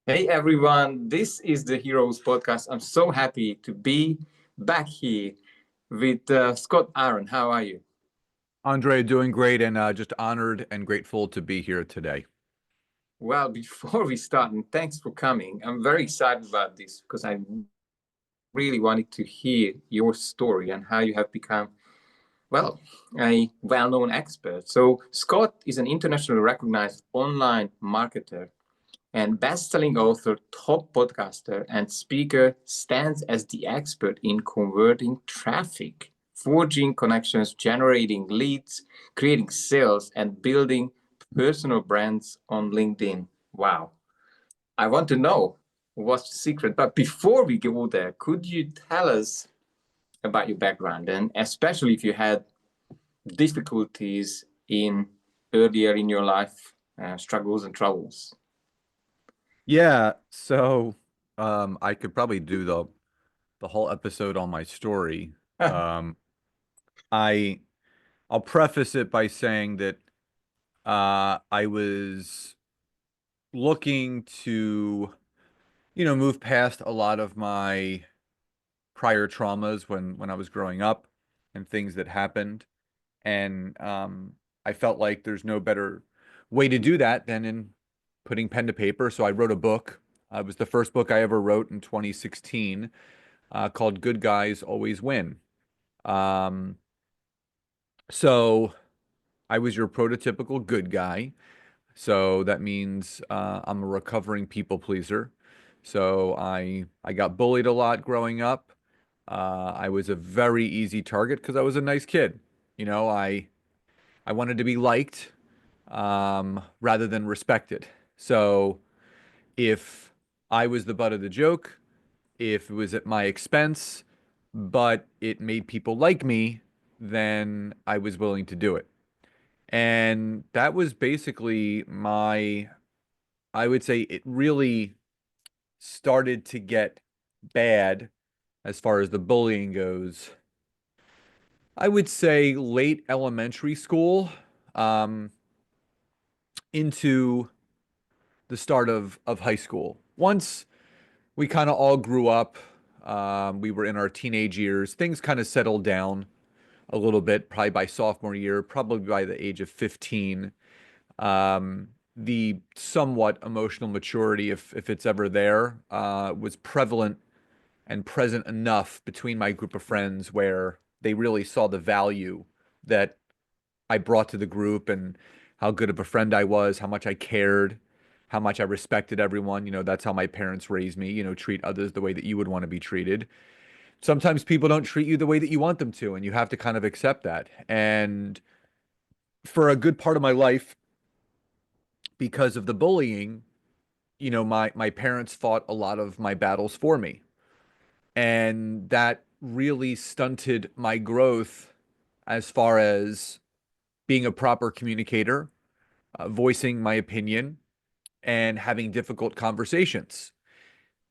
Hey everyone, this is the Heroes Podcast. I'm so happy to be back here with Scott Aaron. How are you? Andre, doing great and just honored and grateful to be here today. Well, before we start, and thanks for coming, I'm very excited about this because I really wanted to hear your story and how you have become, well, a well known expert. So, Scott is an internationally recognized online marketer and best-selling author, top podcaster, and speaker, stands as the expert in converting traffic, forging connections, generating leads, creating sales, and building personal brands on LinkedIn. Wow. I want to know what's the secret. But before we go there, could you tell us about your background and especially if you had difficulties in earlier in your life, struggles and troubles? I could probably do the whole episode on my story. Um, I I'll preface it by saying that I was looking to, move past a lot of my prior traumas when I was growing up and things that happened. And I felt like there's no better way to do that than in putting pen to paper. So I wrote a book. It was the first book I ever wrote in 2016, called Good Guys Always Win. Um, so I was your prototypical good guy. So that means I'm a recovering people pleaser. So I got bullied a lot growing up. I was a very easy target because I was a nice kid. You know, I wanted to be liked, rather than respected. So if I was the butt of the joke, if it was at my expense, but it made people like me, then I was willing to do it. And that was basically I would say it really started to get bad as far as the bullying goes. I would say late elementary school, um, into the start of high school. Once we kind of all grew up, we were in our teenage years, things kind of settled down a little bit, probably by sophomore year, probably by the age of 15. The somewhat emotional maturity, if it's ever there, was prevalent and present enough between my group of friends where they really saw the value that I brought to the group and how good of a friend I was, how much I cared, how much I respected everyone. That's how my parents raised me, treat others the way that you would want to be treated. Sometimes people don't treat you the way that you want them to, and you have to kind of accept that. And for a good part of my life, because of the bullying, my parents fought a lot of my battles for me. And that really stunted my growth as far as being a proper communicator, voicing my opinion, and having difficult conversations.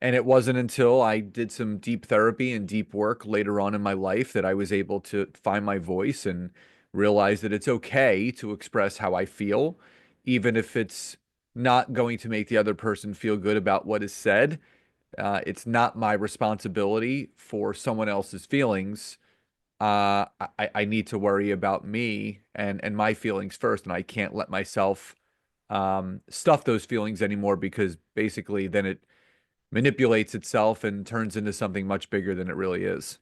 And it wasn't until I did some deep therapy and deep work later on in my life that I was able to find my voice and realize that it's okay to express how I feel, even if it's not going to make the other person feel good about what is said. It's not my responsibility for someone else's feelings. I need to worry about me and my feelings first, and I can't let myself stuff those feelings anymore because basically then it manipulates itself and turns into something much bigger than it really is.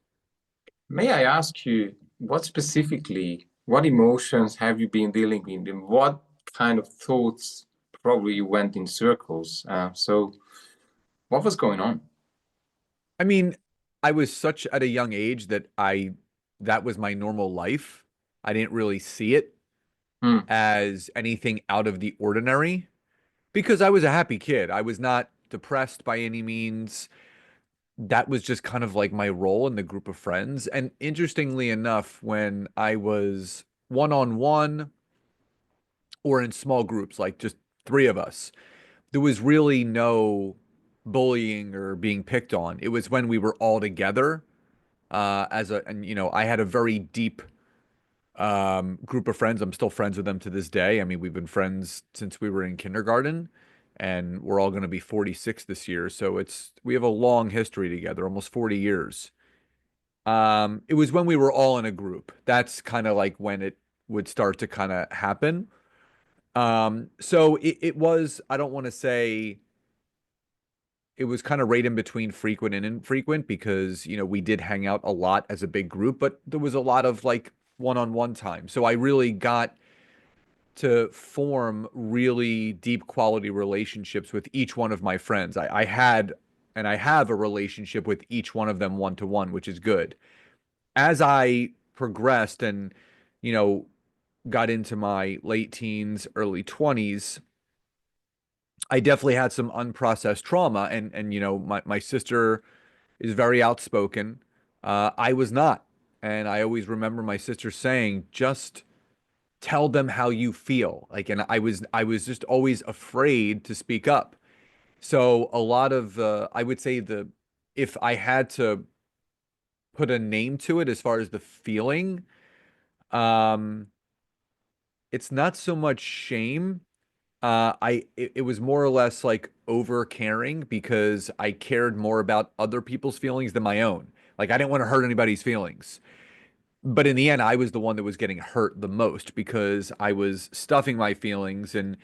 May I ask you, what specifically, what emotions have you been dealing with, and what kind of thoughts probably you went in circles? So, what was going on? I mean, I was such at a young age that that was my normal life. I didn't really see it Hmm. as anything out of the ordinary because I was a happy kid. I was not depressed by any means. That was just kind of like my role in the group of friends. And interestingly enough, when I was one on one or in small groups, like just three of us, there was really no bullying or being picked on. It was when we were all together, and I had a very deep group of friends. I'm still friends with them to this day. I mean, we've been friends since we were in kindergarten. and we're all going to be 46 this year. So we have a long history together, almost 40 years. It was when we were all in a group. That's kind of like when it would start to kind of happen. So it was, I don't want to say it was kind of right in between frequent and infrequent because, we did hang out a lot as a big group, but there was a lot of like one-on-one time. So I really got to form really deep quality relationships with each one of my friends. I had and I have a relationship with each one of them one to one, which is good. As I progressed and, you know, got into my late teens, early 20s, I definitely had some unprocessed trauma and my sister is very outspoken. I was not. And I always remember my sister saying, just tell them how you feel. Like, and I was just always afraid to speak up. So a lot of I would say if I had to put a name to it as far as the feeling, um, it's not so much shame. It was more or less like over caring because I cared more about other people's feelings than my own. Like I didn't want to hurt anybody's feelings. But in the end, I was the one that was getting hurt the most because I was stuffing my feelings. And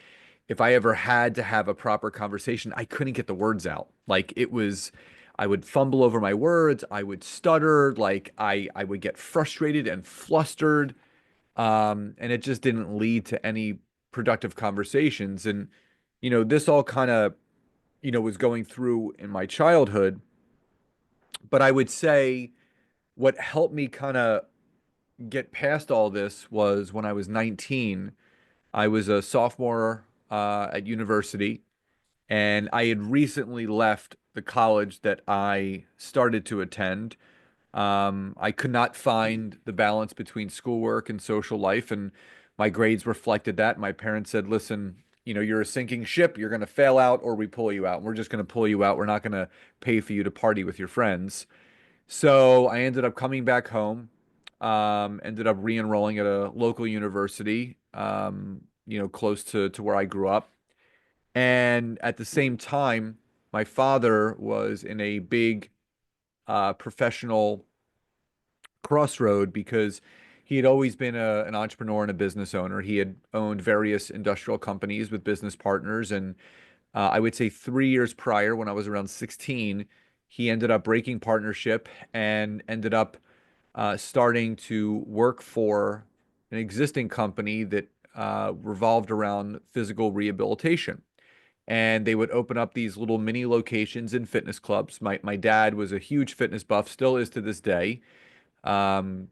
if I ever had to have a proper conversation, I couldn't get the words out. Like I would fumble over my words, I would stutter, like I would get frustrated and flustered. And it just didn't lead to any productive conversations. And, this all kind of, was going through in my childhood. But I would say what helped me kind of get past all this was when I was 19. I was a sophomore at university, and I had recently left the college that I started to attend. I could not find the balance between schoolwork and social life, and my grades reflected that. My parents said, listen, you're a sinking ship. You're going to fail out, or we pull you out. And we're just going to pull you out. We're not going to pay for you to party with your friends. So I ended up coming back home, ended up re-enrolling at a local university, close to where I grew up. And at the same time, my father was in a big professional crossroad because he had always been an entrepreneur and a business owner. He had owned various industrial companies with business partners. And I would say 3 years prior, when I was around 16, he ended up breaking partnership and ended up starting to work for an existing company that revolved around physical rehabilitation. And they would open up these little mini locations in fitness clubs. My dad was a huge fitness buff, still is to this day. Um,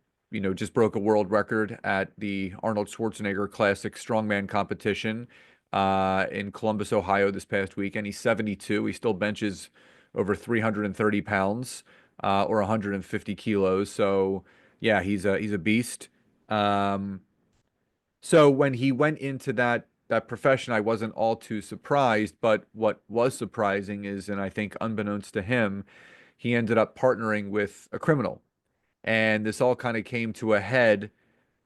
just broke a world record at the Arnold Schwarzenegger Classic Strongman competition in Columbus, Ohio this past weekend. He's 72. He still benches over 330 pounds or 150 kilos. So yeah, he's a beast. Um, so when he went into that profession, I wasn't all too surprised. But what was surprising is, and I think unbeknownst to him, he ended up partnering with a criminal. And this all kind of came to a head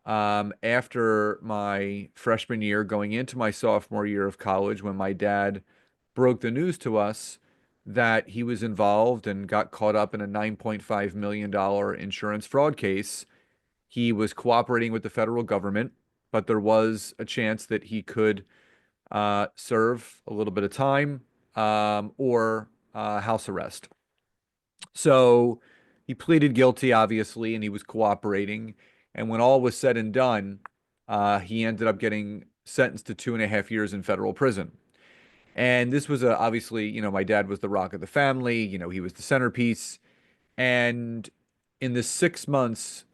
after my freshman year, going into my sophomore year of college, when my dad broke the news to us that he was involved and got caught up in a $9.5 million insurance fraud case. He was cooperating with the federal government, but there was a chance that he could serve a little bit of time or house arrest. So he pleaded guilty, obviously, and he was cooperating. And when all was said and done, he ended up getting sentenced to 2.5 years in federal prison. And this was obviously, my dad was the rock of the family. He was the centerpiece. And in the 6 months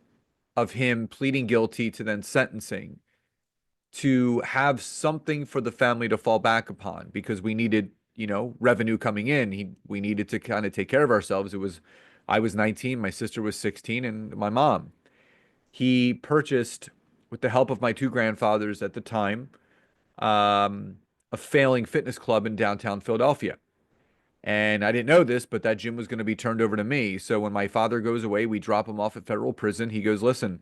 of him pleading guilty to then sentencing, to have something for the family to fall back upon because we needed, revenue coming in. We needed to kind of take care of ourselves. I was 19, my sister was 16, and my mom. He purchased, with the help of my two grandfathers at the time, a failing fitness club in downtown Philadelphia. And I didn't know this, but that gym was going to be turned over to me. So when my father goes away, we drop him off at federal prison. He goes, listen,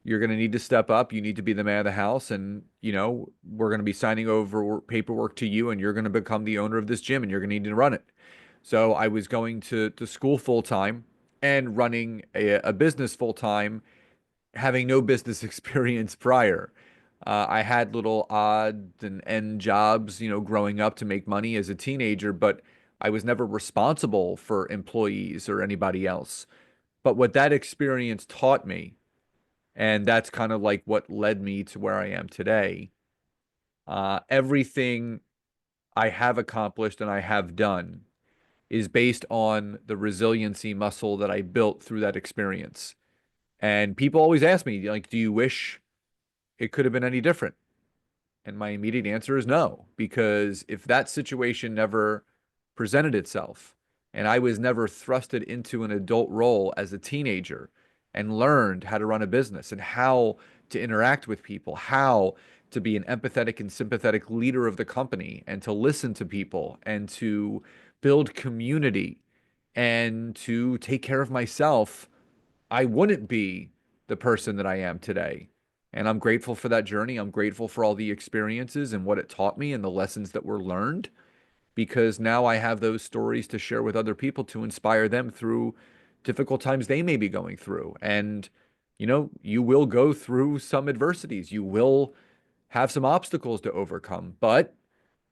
you're going to need to step up. You need to be the man of the house. And, we're going to be signing over paperwork to you, and you're going to become the owner of this gym, and you're going to need to run it. So I was going to school full time and running a business full time, having no business experience prior. I had little odd and end jobs, growing up to make money as a teenager, but I was never responsible for employees or anybody else. But what that experience taught me, and that's kind of like what led me to where I am today, everything I have accomplished and I have done is based on the resiliency muscle that I built through that experience. And people always ask me, like, do you wish it could have been any different? And my immediate answer is no, because if that situation never presented itself and I was never thrusted into an adult role as a teenager and learned how to run a business and how to interact with people, how to be an empathetic and sympathetic leader of the company and to listen to people and to build community and to take care of myself, I wouldn't be the person that I am today. And I'm grateful for that journey. I'm grateful for all the experiences and what it taught me and the lessons that were learned, because now I have those stories to share with other people to inspire them through difficult times they may be going through. And, you will go through some adversities. You will have some obstacles to overcome. But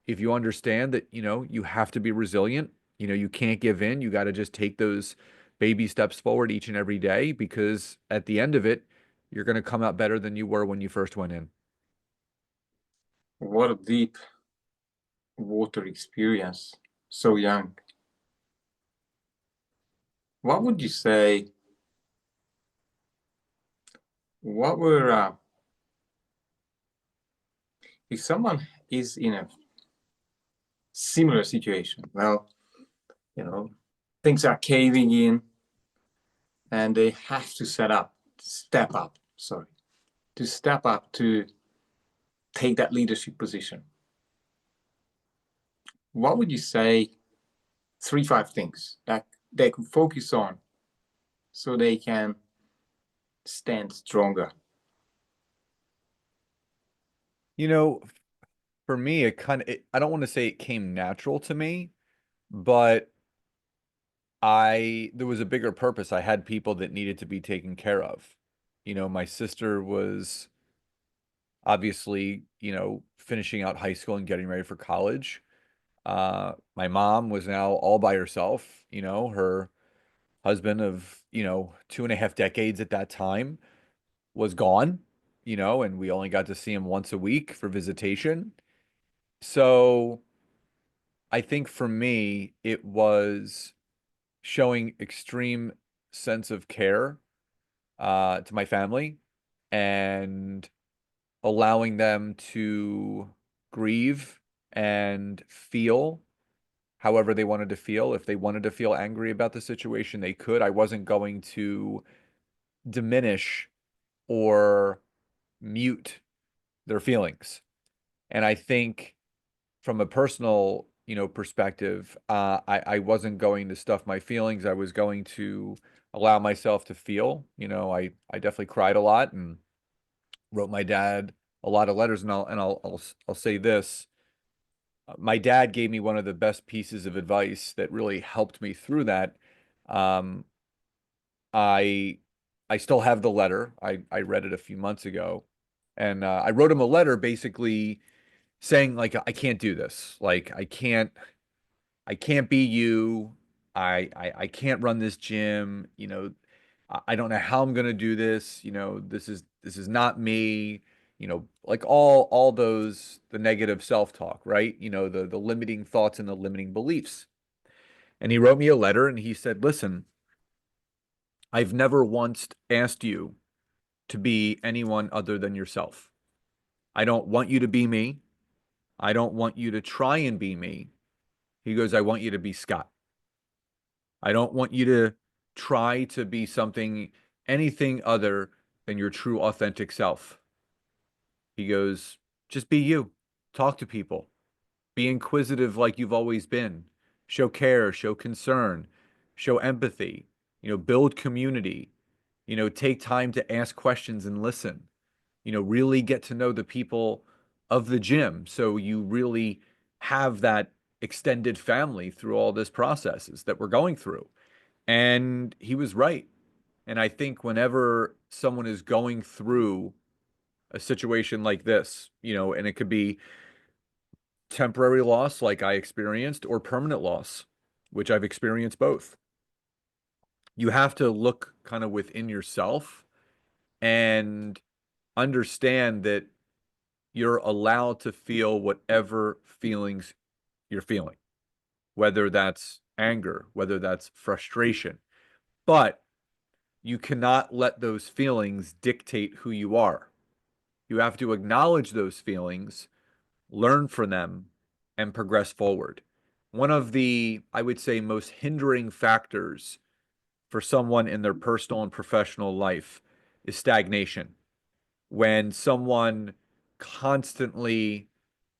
if you understand that, you have to be resilient, you can't give in. You got to just take those baby steps forward each and every day, because at the end of it, you're going to come out better than you were when you first went in. What a deep water experience, so young. What would you say? What were if someone is in a similar situation? Well, you know, things are caving in, and they have to step up. Sorry, to step up to take that leadership position. What would you say? 3, 5 things that they can focus on so they can stand stronger. You know, for me, I don't want to say it came natural to me, but there was a bigger purpose. I had people that needed to be taken care of. My sister was obviously, finishing out high school and getting ready for college. My mom was now all by herself. Her husband of, 2.5 decades at that time was gone, and we only got to see him once a week for visitation. So I think for me, it was showing extreme sense of care to my family and allowing them to grieve and feel however they wanted to feel. If they wanted to feel angry about the situation, they could. I wasn't going to diminish or mute their feelings. And I think from a personal, perspective, I wasn't going to stuff my feelings. I was going to allow myself to feel. I definitely cried a lot and wrote my dad a lot of letters. And I'll say this. My dad gave me one of the best pieces of advice that really helped me through that. Um, I I still have the letter. I read it a few months ago, and I wrote him a letter basically saying like I can't do this. Like I can't be you. I can't run this gym. I don't know how I'm gonna do this. This is not me. Like all those the negative self-talk, right? The limiting thoughts and the limiting beliefs. And he wrote me a letter and he said, "Listen, I've never once asked you to be anyone other than yourself. I don't want you to be me. I don't want you to try and be me." He goes, "I want you to be Scott. I don't want you to try to be anything other than your true, authentic self." He goes, "Just be you. Talk to people. Be inquisitive like you've always been. Show care, show concern, show empathy, build community. Take time to ask questions and listen. Really get to know the people of the gym. So you really have that extended family through all this processes that we're going through. And he was right. And I think whenever someone is going through a situation like this, and it could be temporary loss like I experienced or permanent loss, which I've experienced both. You have to look kind of within yourself and understand that you're allowed to feel whatever feelings you're feeling, whether that's anger, whether that's frustration. But you cannot let those feelings dictate who you are. You have to acknowledge those feelings, learn from them, and progress forward. One of the, I would say, most hindering factors for someone in their personal and professional life is stagnation. When someone constantly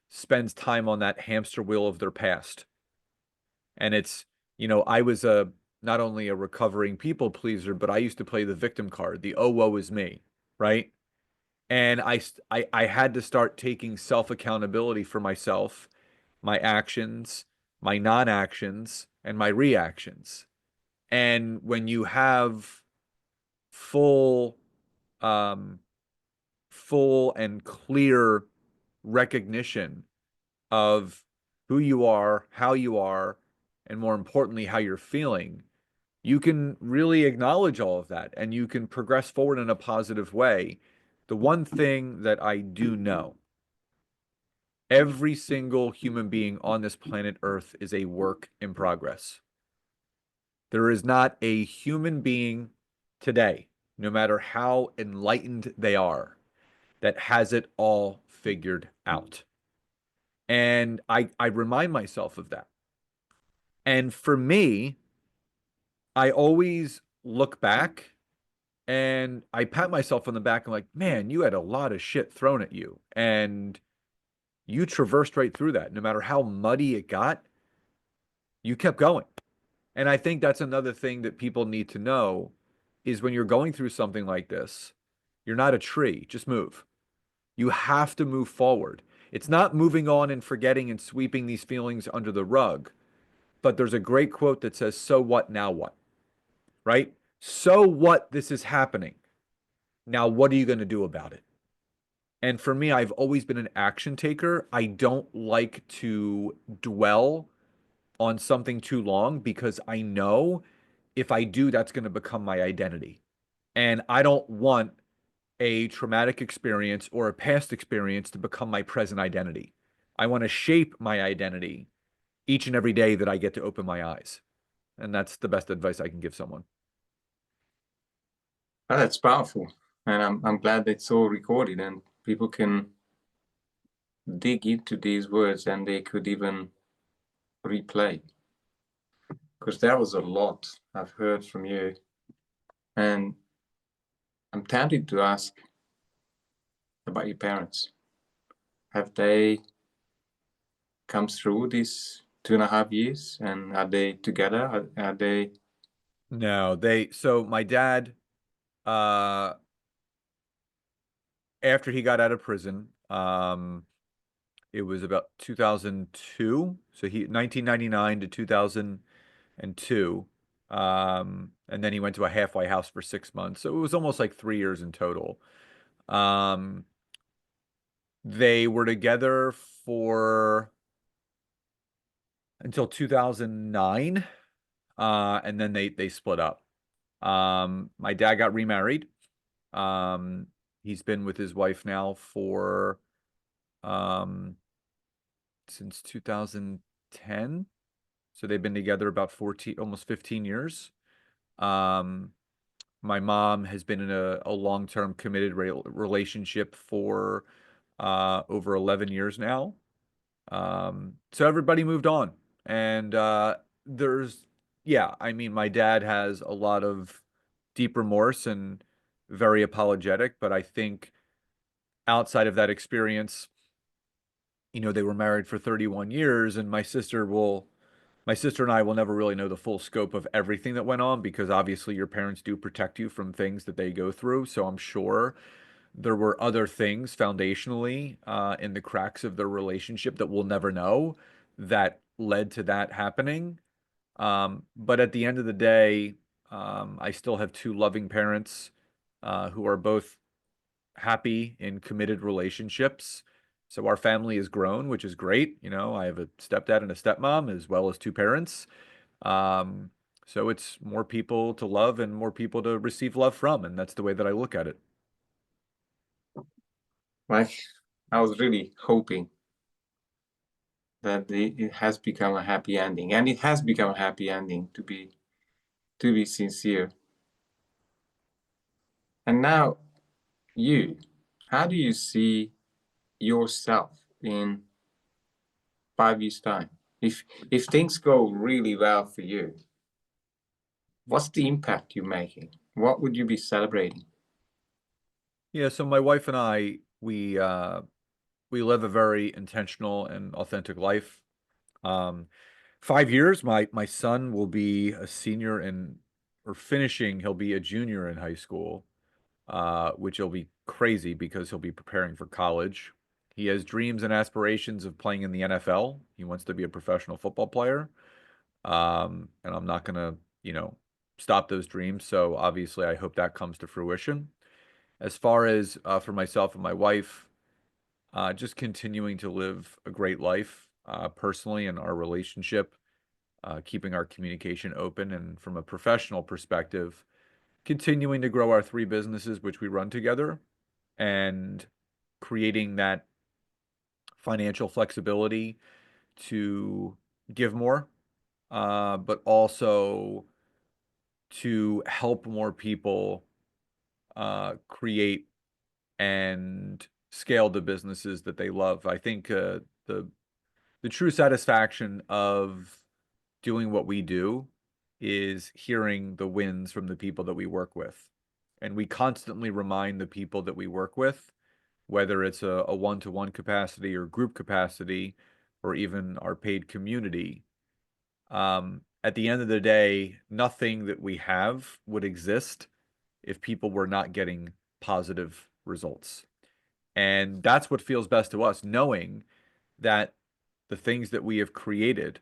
spends time on that hamster wheel of their past. And I was not only a recovering people pleaser, but I used to play the victim card, the oh woe is me, right? And I had to start taking self accountability for myself, my actions, my non-actions, and my reactions. And when you have full um full and clear recognition of who you are, how you are, and more importantly, how you're feeling, you can really acknowledge all of that and you can progress forward in a positive way. The one thing that I do know, every single human being on this planet Earth is a work in progress. There is not a human being today, no matter how enlightened they are, that has it all figured out. And I remind myself of that. And for me, I always look back and I pat myself on the back and like, man, you had a lot of shit thrown at you. And you traversed right through that. No matter how muddy it got, you kept going. And I think that's another thing that people need to know is when you're going through something like this, you're not a tree, just move. You have to move forward. It's not moving on and forgetting and sweeping these feelings under the rug. But there's a great quote that says, so what, now what? Right? So what, this is happening. Now, what are you going to do about it? And for me, I've always been an action taker. I don't like to dwell on something too long because I know if I do, that's going to become my identity. And I don't want a traumatic experience or a past experience to become my present identity. I want to shape my identity each and every day that I get to open my eyes. And that's the best advice I can give someone. Oh, that's powerful. And I'm glad it's all recorded and people can dig into these words and they could even replay. Because there was a lot I've heard from you. And I'm tempted to ask about your parents. Have they come through these 2.5 years and are they together? Are they? No, so my dad, uh, after he got out of prison, it was about 2002. So 1999 to 2002. And then he went to a halfway house for 6 months. So it was almost like 3 years in total. Um, they were together for until 2009. And then they split up. My dad got remarried. Um, he's been with his wife now for um since 2010. So they've been together about 14, almost 15 years. Um, my mom has been in a long-term committed relationship for over 11 years now. So everybody moved on. And there's, yeah, I mean, my dad has a lot of deep remorse and very apologetic, but I think outside of that experience, they were married for 31 years, and my sister will My sister and I will never really know the full scope of everything that went on because obviously your parents do protect you from things that they go through. So I'm sure there were other things foundationally in the cracks of their relationship that we'll never know that led to that happening. But at the end of the day, I still have two loving parents who are both happy in committed relationships. So our family has grown, which is great. You know, I have a stepdad and a stepmom as well as two parents. Um, so it's more people to love and more people to receive love from, and that's the way that I look at it. Like, I was really hoping that it has become a happy ending, and it has become a happy ending, to be sincere. And now, you, how do you see yourself in 5 years' time? If things go really well for you, what's the impact you're making? What would you be celebrating? Yeah, so my wife and I, we live a very intentional and authentic life. 5 years, my son will be a senior in or finishing, he'll be a junior in high school, which will be crazy because he'll be preparing for college. He has dreams and aspirations of playing in the NFL. He wants to be a professional football player. And I'm not gonna, you know, stop those dreams. So obviously, I hope that comes to fruition. As far as for myself and my wife, just continuing to live a great life personally in our relationship, keeping our communication open, and from a professional perspective, continuing to grow our three businesses which we run together, and creating that financial flexibility to give more, but also to help more people create and scale the businesses that they love. I think the true satisfaction of doing what we do is hearing the wins from the people that we work with. And we constantly remind the people that we work with, whether it's a one-to-one capacity or group capacity, or even our paid community. At the end of the day, nothing that we have would exist if people were not getting positive results. And that's what feels best to us, knowing that the things that we have created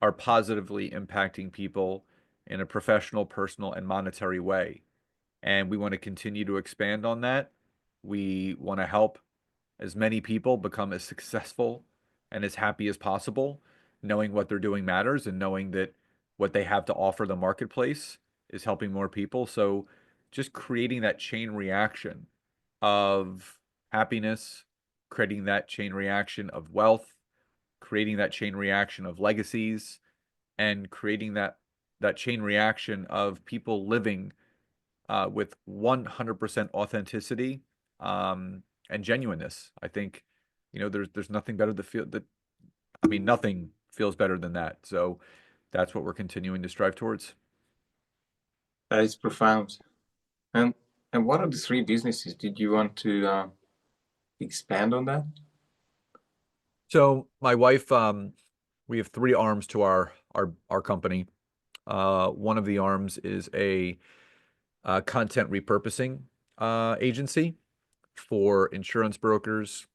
are positively impacting people in a professional, personal, and monetary way. And we want to continue to expand on that. We want to help as many people become as successful and as happy as possible, knowing what they're doing matters and knowing that what they have to offer the marketplace is helping more people. So just creating that chain reaction of happiness, creating that chain reaction of wealth, creating that chain reaction of legacies, and creating that chain reaction of people living with 100% authenticity and genuineness. I think, you know, there's nothing better to feel that. I mean, nothing feels better than that. So that's what we're continuing to strive towards. That is profound. And and what are the three businesses? Did you want to expand on that? So my wife, we have three arms to our company. One of the arms is a content repurposing agency for insurance brokers,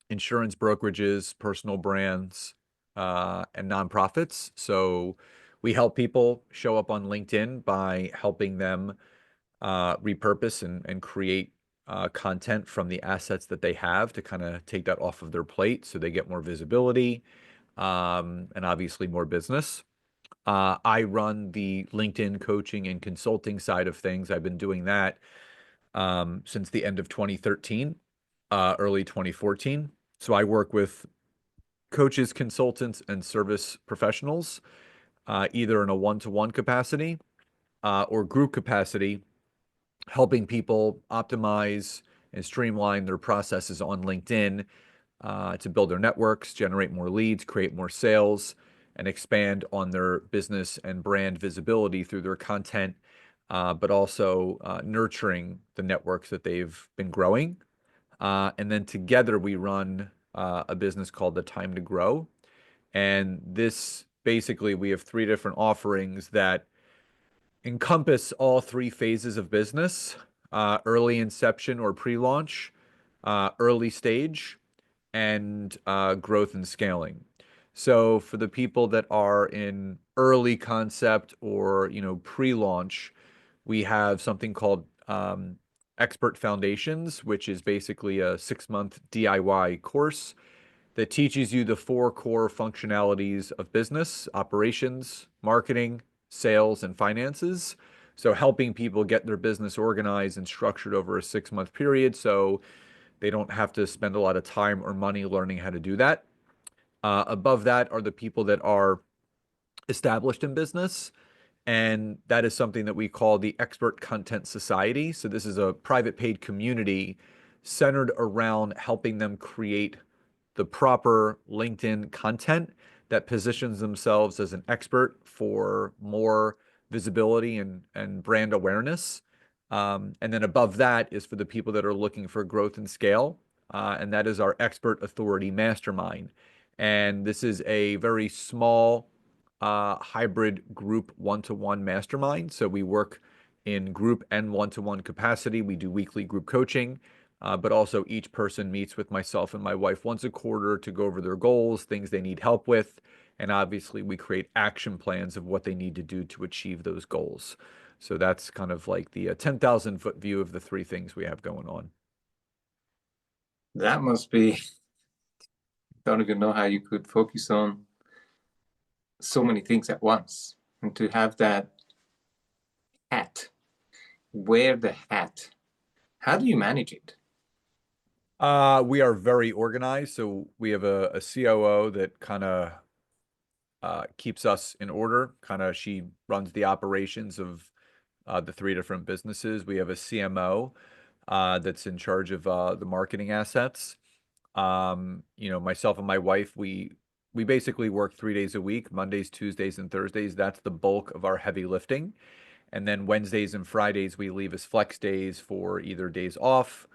insurance brokerages, personal brands, and nonprofits. So we help people show up on LinkedIn by helping them repurpose and create content from the assets that they have to kind of take that off of their plate so they get more visibility and obviously more business. I run the LinkedIn coaching and consulting side of things. I've been doing that since the end of 2013, early 2014. So I work with coaches, consultants, and service professionals, either in a one-to-one capacity or group capacity, helping people optimize and streamline their processes on LinkedIn to build their networks, generate more leads, create more sales, and expand on their business and brand visibility through their content, but also nurturing the networks that they've been growing. And then together we run a business called The Time to Grow. And this basically we have three different offerings that encompass all three phases of business, early inception or pre-launch, early stage, and growth and scaling. So for the people that are in early concept or, pre-launch, we have something called Expert Foundations, which is basically a 6-month DIY course that teaches you the four core functionalities of business, operations, marketing, sales, and finances. So helping people get their business organized and structured over a 6-month period so they don't have to spend a lot of time or money learning how to do that. Above that are the people that are established in business. And that is something that we call the Expert Content Society. So this is a private paid community centered around helping them create the proper LinkedIn content that positions themselves as an expert for more visibility and brand awareness. And then above that is for the people that are looking for growth and scale. And that is our Expert Authority Mastermind. And this is a very small hybrid group one-to-one mastermind. So we work in group and one-to-one capacity. We do weekly group coaching. But also each person meets with myself and my wife once a quarter to go over their goals, things they need help with, and obviously we create action plans of what they need to do to achieve those goals. So that's kind of like the 10,000-foot view of the three things we have going on. That must be, don't even know how you could focus on so many things at once. And to have that hat, wear the hat, how do you manage it? We are very organized. So we have a COO that kind of keeps us in order. She runs the operations of the three different businesses. We have a CMO that's in charge of the marketing assets. Myself and my wife, we basically work 3 days a week, Mondays, Tuesdays, and Thursdays. That's the bulk of our heavy lifting. And then Wednesdays and Fridays, we leave as flex days for either days off,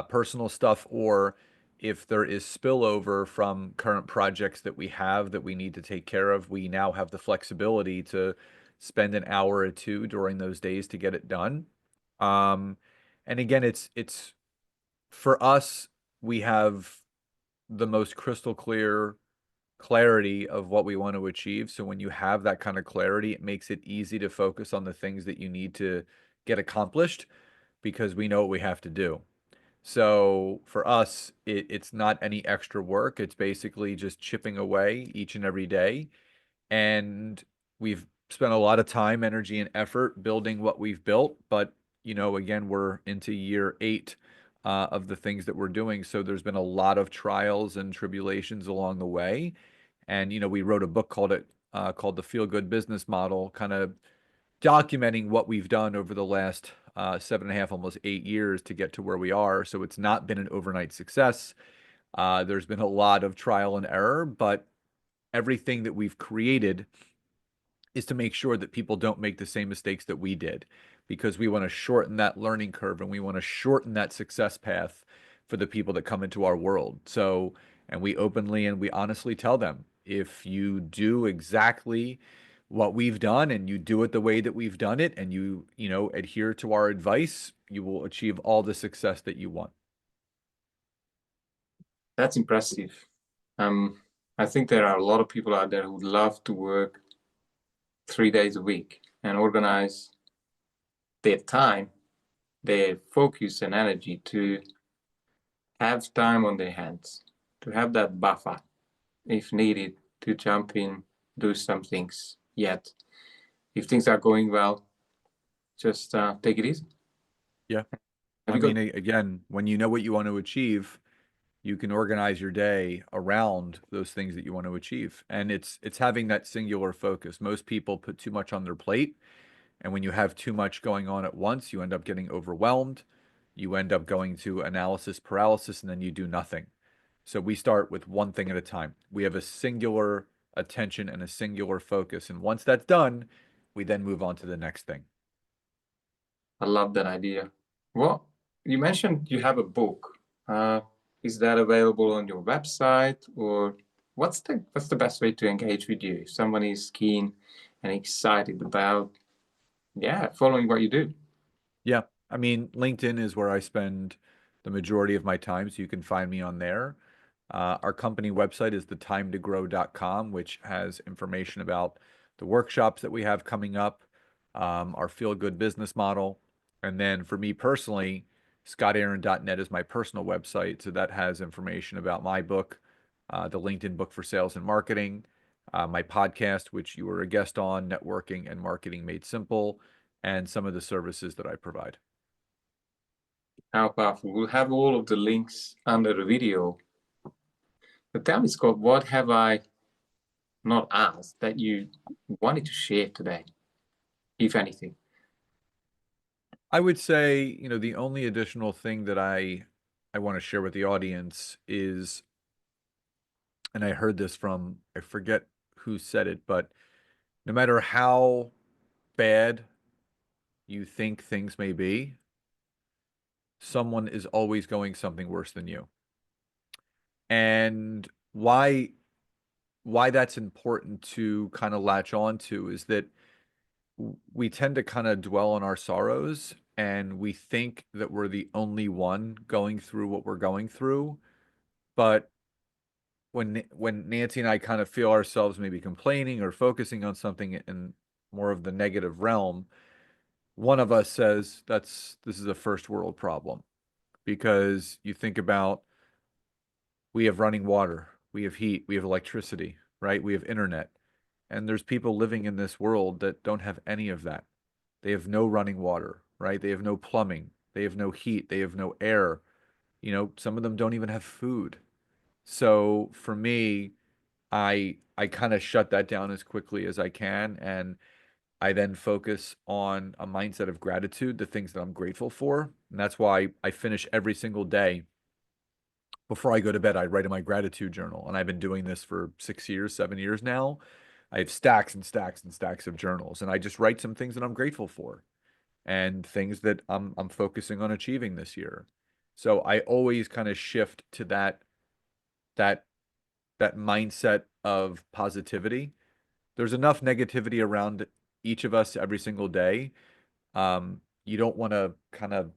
personal stuff, or if there is spillover from current projects that we have that we need to take care of, we now have the flexibility to spend an hour or two during those days to get it done. Um, and again, it's for us, we have the most crystal clear clarity of what we want to achieve. So when you have that kind of clarity, it makes it easy to focus on the things that you need to get accomplished because we know what we have to do. So for us, it's not any extra work. It's basically just chipping away each and every day. And we've spent a lot of time, energy, and effort building what we've built. But, again, we're into year 8 of the things that we're doing. So there's been a lot of trials and tribulations along the way. And, we wrote a book called The Feel Good Business Model, kind of documenting what we've done over the last 7.5, almost 8 years to get to where we are. So it's not been an overnight success. There's been a lot of trial and error, but everything that we've created is to make sure that people don't make the same mistakes that we did, because we want to shorten that learning curve and we want to shorten that success path for the people that come into our world. So, and we openly and we honestly tell them, if you do exactly what we've done and you do it the way that we've done it and you adhere to our advice, you will achieve all the success that you want. That's impressive. I think there are a lot of people out there who would love to work 3 days a week and organize their time, their focus and energy to have time on their hands, to have that buffer if needed to jump in, do some things. Yet, if things are going well, just take it easy. Yeah. I mean, again, when you know what you want to achieve, you can organize your day around those things that you want to achieve. And it's having that singular focus. Most people put too much on their plate. And when you have too much going on at once, you end up getting overwhelmed. You end up going to analysis paralysis, and then you do nothing. So we start with one thing at a time. We have a singular attention and a singular focus. And once that's done, we then move on to the next thing. I love that idea. Well, you mentioned you have a book. Is that available on your website or? what's the best way to engage with you if someone is keen and excited about following what you do? Yeah. I mean, LinkedIn is where I spend the majority of my time, so you can find me on there. Our company website is thetimetogrow.com, which has information about the workshops that we have coming up, our feel good business model. And then for me personally, scottaaron.net is my personal website. So that has information about my book, the LinkedIn book for sales and marketing, my podcast, which you were a guest on, Networking and Marketing Made Simple, and some of the services that I provide. How powerful. We'll have all of the links under the video. But tell me, Scott, what have I not asked that you wanted to share today, if anything? I would say, the only additional thing that I want to share with the audience is, and I heard this from, I forget who said it, but no matter how bad you think things may be, someone is always going something worse than you. And why that's important to kind of latch on to is that we tend to kind of dwell on our sorrows and we think that we're the only one going through what we're going through. But when Nancy and I kind of feel ourselves maybe complaining or focusing on something in more of the negative realm, one of us says this is a first world problem, because you think about, we have running water, we have heat, we have electricity, right? We have internet. And there's people living in this world that don't have any of that. They have no running water, right? They have no plumbing, they have no heat, they have no air. Some of them don't even have food. So for me, I kind of shut that down as quickly as I can, and I then focus on a mindset of gratitude, the things that I'm grateful for. And that's why I finish every single day. Before I go to bed, I write in my gratitude journal. And I've been doing this for 6 years, 7 years now. I have stacks and stacks and stacks of journals. And I just write some things that I'm grateful for and things that I'm focusing on achieving this year. So I always kind of shift to that that mindset of positivity. There's enough negativity around each of us every single day. You don't want to kind of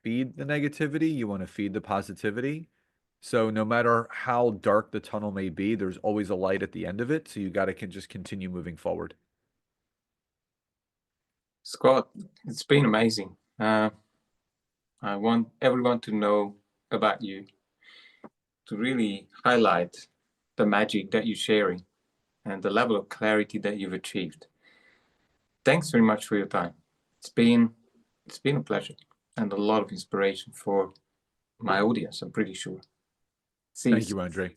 feed the negativity, you want to feed the positivity. So no matter how dark the tunnel may be, there's always a light at the end of it. So you got to just continue moving forward. Scott, it's been amazing. I want everyone to know about you, to really highlight the magic that you're sharing and the level of clarity that you've achieved. Thanks very much for your time. It's been a pleasure and a lot of inspiration for my audience, I'm pretty sure. See you Thank you, soon. Andre.